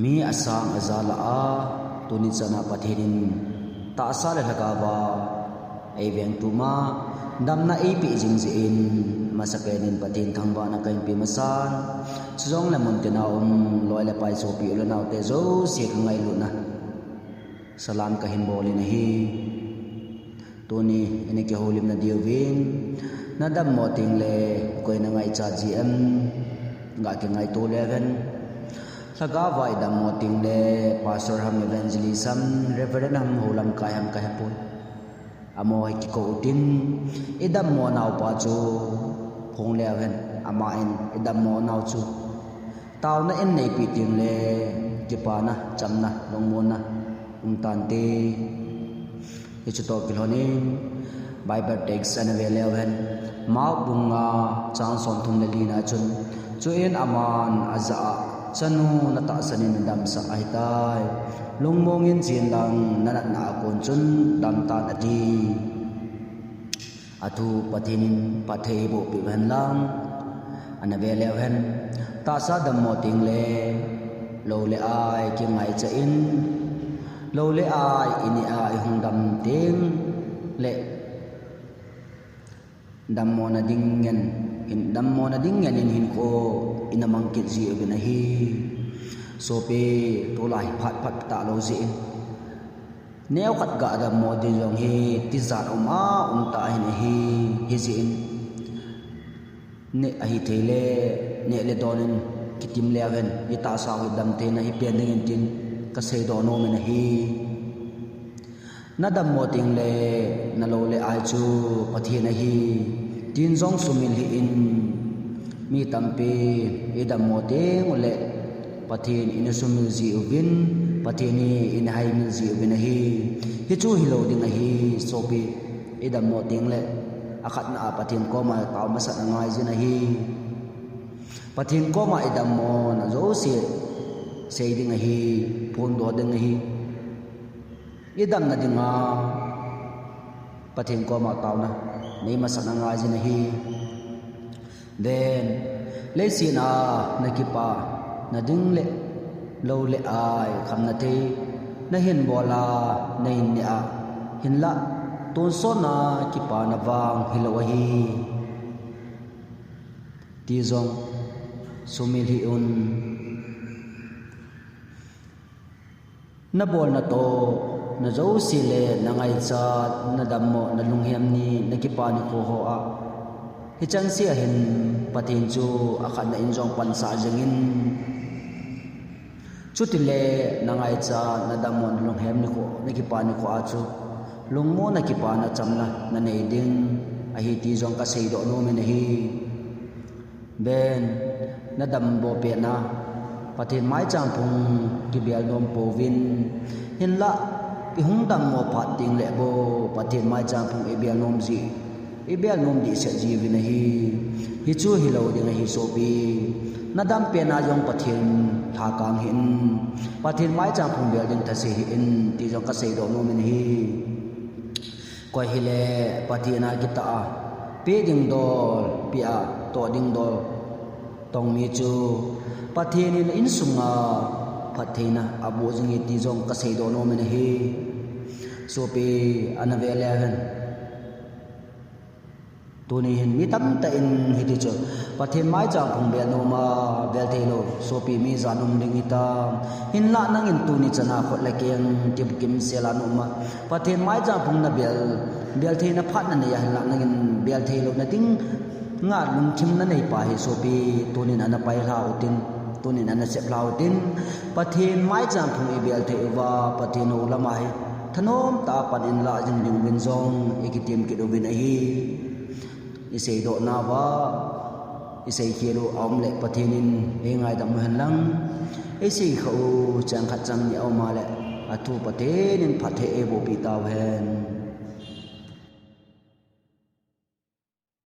mi asang azala a tuni chana pathenin ta sa le lagawa ai veng tuma damna ei pi jingji in masakenin pathin thangwa na kain pi masan chong la mun te na loi le pai so pi lo naw te zo se ngai lu na salam ka hin boli na hi tuni ene ke holim na diovin Nadammo Tengle koi na Ngaichat GM nga ke ngai to leven laga vai Nadammo Tengle pastor ham evangelism reverend ham holam kai ham kai poi amo hai ki ko tin Nadammo naw pa chu phong leven ama in Nadammo naw chu taw na en nei pi Tengle ki pa na chamna longmon na tan te chu to kiloni Bible text and eleven ma bunga chang son thum le lina chun chuin aman aza chanu na ta sanin dam sa ai tai lungmong in chin lang na na kon chun dam ta ati atu pathinin pathei bo pi ban lang ana ve eleven ta sa Nadammo Tengle lo le ai ki ngai cha in lo le ai ini ai hung dam ting le Nadammo na dingen in hin ko inamang kit ji na hi so pe to lai phat ta lo ji neo khat ga Nadammo din jong hi ti zat ta hin hi ji in ne a hi thele ne le donin kitim leven i ta sa wi dam te na hi pen ding tin ka sei do no me na hi Nadammo Tengle na lo le ai chu pathi na hi tin jong sumil hi in mi tampe Nadammo Tengle pathin in sumil ji ubin pathini in hai min ji ubin hi hi chu hi lo ding hi sopi Nadammo Tengle akhat na pathin ko ma taw ma sa ngai ji na hi pathin ko ma Nadammo na zo se sei ding hi phon do ding hi idam na dinga pathin ko ma taw na nei ma sana nga ji na hi then le sina na ki pa na ding le lo le ai kham na te na hin bola na hin ni a hin la ton so na ki pa na wang hilo hi ti zong sumil hi un na bol na to na zo sile na Ngaichat Nadammo na lunghiam ni na ki pa ni ko ho a hi chang sia hin pathin chu akhan na injong pan sa jangin chutile na Ngaichat Nadammo na lunghiam ni ko na ki pa ni ko a chu lungmo na ki pa na chamna na nei ding a hi ti jong ka sei do no me na hi ben Nadammo pe na pathin mai chang phung ki bial nom povin hin la pi hung Nadammo phat ting le bo pathin mai chang phung e bial nom di se ji vin hi chu hi lo ding hi so pi nadam pe na yong pathin tha kang hin pathin mai chang phung bial ding tha se hi in ti jong ka sei do no min hi ko hi le pathina ki ta pe ding do pi a to ding do tong mi chu pathin in sunga pathina abo jingi ti jong ka sei do no min hi so pe anaveleven tuni hin mi tam ta in hi ti chu pathin mai chang phung be no ma bel thelo so pi mi zanum ding ita hin la nang in tuni chana khot la keng tip kim sela no ma pathin mai chang phung na bel the na phat na ya hin la nang in bel thelo na ting nga lung chim na nei pa hi so pi tuni na pai la utin tuni na sep la utin pathin mai chang phung e bel the wa pathin no la mai thanom ta pan in la jing ding win zong ekitim ki do bin hi isei do na wa isei khelo om le pathinin e ngai dam han lang isei khau chang khat chang ni au ma le athu pathenin phathe e bo pi taw hen